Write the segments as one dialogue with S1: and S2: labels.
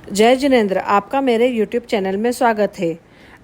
S1: जय जिनेंद्र, आपका मेरे YouTube चैनल में स्वागत है।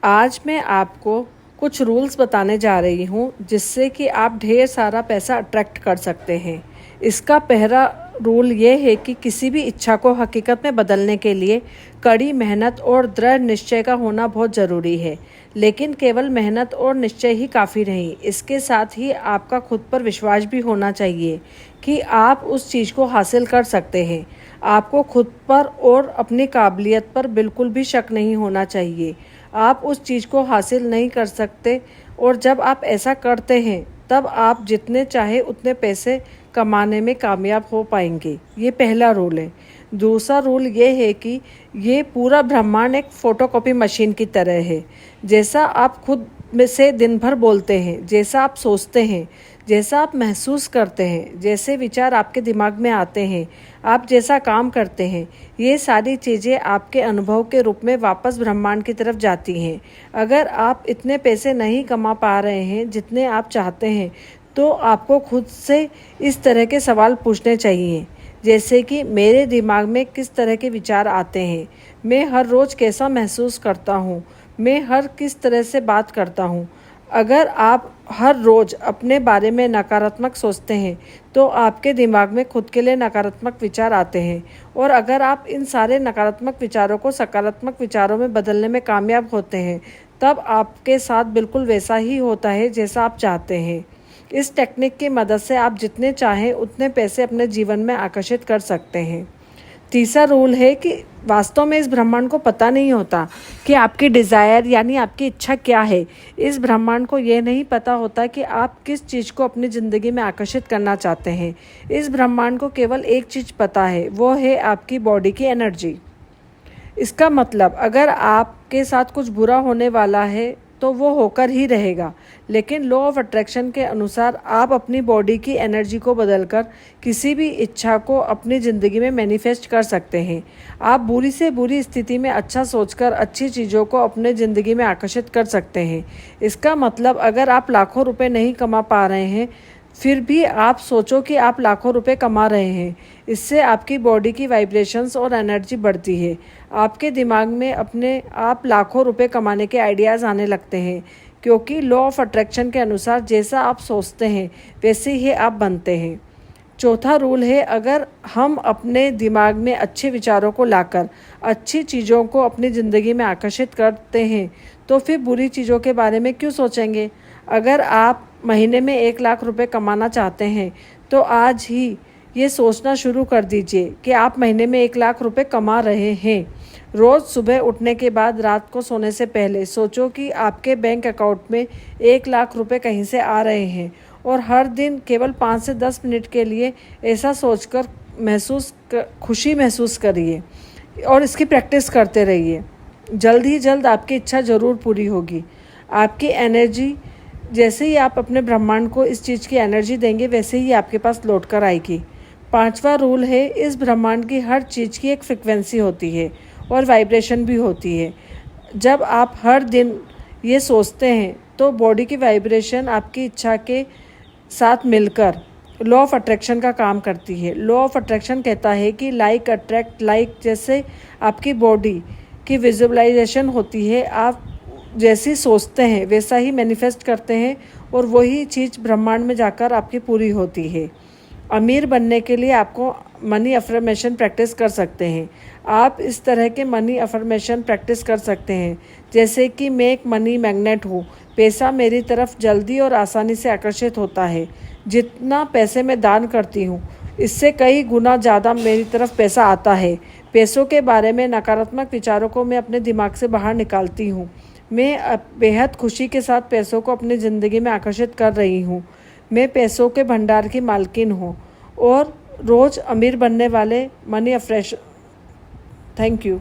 S1: आज मैं आपको कुछ रूल्स बताने जा रही हूँ जिससे कि आप ढेर सारा पैसा अट्रैक्ट कर सकते हैं। इसका पहला रूल ये है कि किसी भी इच्छा को हकीकत में बदलने के लिए कड़ी मेहनत और दृढ़ निश्चय का होना बहुत ज़रूरी है। लेकिन केवल मेहनत और निश्चय ही काफ़ी नहीं, इसके साथ ही आपका खुद पर विश्वास भी होना चाहिए कि आप उस चीज़ को हासिल कर सकते हैं। आपको खुद पर और अपनी काबिलियत पर बिल्कुल भी शक नहीं होना चाहिए। आप उस चीज़ को हासिल नहीं कर सकते, और जब आप ऐसा करते हैं तब आप जितने चाहे उतने पैसे कमाने में कामयाब हो पाएंगे। ये पहला रूल है। दूसरा रूल ये है कि ये पूरा ब्रह्मांड एक फ़ोटोकॉपी मशीन की तरह है। जैसा आप खुद में से दिन भर बोलते हैं, जैसा आप सोचते हैं, जैसा आप महसूस करते हैं, जैसे विचार आपके दिमाग में आते हैं, आप जैसा काम करते हैं, ये सारी चीज़ें आपके अनुभव के रूप में वापस ब्रह्मांड की तरफ जाती हैं। अगर आप इतने पैसे नहीं कमा पा रहे हैं जितने आप चाहते हैं, तो आपको खुद से इस तरह के सवाल पूछने चाहिए, जैसे कि मेरे दिमाग में किस तरह के विचार आते हैं, मैं हर रोज़ कैसा महसूस करता हूँ, मैं हर किस तरह से बात करता हूँ। अगर आप हर रोज़ अपने बारे में नकारात्मक सोचते हैं तो आपके दिमाग में खुद के लिए नकारात्मक विचार आते हैं, और अगर आप इन सारे नकारात्मक विचारों को सकारात्मक विचारों में बदलने में कामयाब होते हैं, तब आपके साथ बिल्कुल वैसा ही होता है जैसा आप चाहते हैं। इस टेक्निक की मदद से आप जितने चाहें उतने पैसे अपने जीवन में आकर्षित कर सकते हैं। तीसरा रूल है कि वास्तव में इस ब्रह्मांड को पता नहीं होता कि आपकी डिज़ायर यानी आपकी इच्छा क्या है। इस ब्रह्मांड को ये नहीं पता होता कि आप किस चीज़ को अपनी ज़िंदगी में आकर्षित करना चाहते हैं। इस ब्रह्मांड को केवल एक चीज़ पता है, वो है आपकी बॉडी की एनर्जी। इसका मतलब अगर आपके साथ कुछ बुरा होने वाला है तो वो होकर ही रहेगा, लेकिन लॉ ऑफ अट्रैक्शन के अनुसार आप अपनी बॉडी की एनर्जी को बदलकर किसी भी इच्छा को अपनी ज़िंदगी में मैनिफेस्ट कर सकते हैं। आप बुरी से बुरी स्थिति में अच्छा सोचकर अच्छी चीज़ों को अपने ज़िंदगी में आकर्षित कर सकते हैं। इसका मतलब अगर आप लाखों रुपए नहीं कमा पा रहे हैं, फिर भी आप सोचो कि आप लाखों रुपए कमा रहे हैं। इससे आपकी बॉडी की वाइब्रेशंस और एनर्जी बढ़ती है। आपके दिमाग में अपने आप लाखों रुपए कमाने के आइडियाज़ आने लगते हैं, क्योंकि लॉ ऑफ अट्रैक्शन के अनुसार जैसा आप सोचते हैं वैसे ही आप बनते हैं। चौथा रूल है, अगर हम अपने दिमाग में अच्छे विचारों को लाकर अच्छी चीज़ों को अपनी ज़िंदगी में आकर्षित करते हैं, तो फिर बुरी चीज़ों के बारे में क्यों सोचेंगे। अगर आप महीने में 1 लाख रुपए कमाना चाहते हैं तो आज ही ये सोचना शुरू कर दीजिए कि आप महीने में 1 लाख रुपए कमा रहे हैं। रोज़ सुबह उठने के बाद रात को सोने से पहले सोचो कि आपके बैंक अकाउंट में 1 लाख रुपए कहीं से आ रहे हैं, और हर दिन केवल 5 से 10 मिनट के लिए ऐसा सोचकर खुशी महसूस करिए और इसकी प्रैक्टिस करते रहिए। जल्द ही जल्द आपकी इच्छा ज़रूर पूरी होगी। आपकी एनर्जी, जैसे ही आप अपने ब्रह्मांड को इस चीज़ की एनर्जी देंगे वैसे ही आपके पास लौट कर आएगी। पांचवा रूल है, इस ब्रह्मांड की हर चीज़ की एक फ्रिक्वेंसी होती है और वाइब्रेशन भी होती है। जब आप हर दिन ये सोचते हैं तो बॉडी की वाइब्रेशन आपकी इच्छा के साथ मिलकर लॉ ऑफ अट्रैक्शन का काम करती है। लॉ ऑफ अट्रैक्शन कहता है कि लाइक अट्रैक्ट लाइक। जैसे आपकी बॉडी की विजुअलाइजेशन होती है, आप जैसी सोचते हैं वैसा ही मैनिफेस्ट करते हैं, और वही चीज़ ब्रह्मांड में जाकर आपकी पूरी होती है। अमीर बनने के लिए आपको मनी अफर्मेशन प्रैक्टिस कर सकते हैं। आप इस तरह के मनी अफर्मेशन प्रैक्टिस कर सकते हैं, जैसे कि मैं एक मनी मैग्नेट हूँ, पैसा मेरी तरफ जल्दी और आसानी से आकर्षित होता है। जितना पैसे मैं दान करती हूँ इससे कई गुना ज़्यादा मेरी तरफ पैसा आता है। पैसों के बारे में नकारात्मक विचारों को मैं अपने दिमाग से बाहर निकालती हूँ। मैं बेहद खुशी के साथ पैसों को अपनी ज़िंदगी में आकर्षित कर रही हूँ। मैं पैसों के भंडार की मालकिन हूँ और रोज़ अमीर बनने वाले मनी अफ्रेश। Thank you.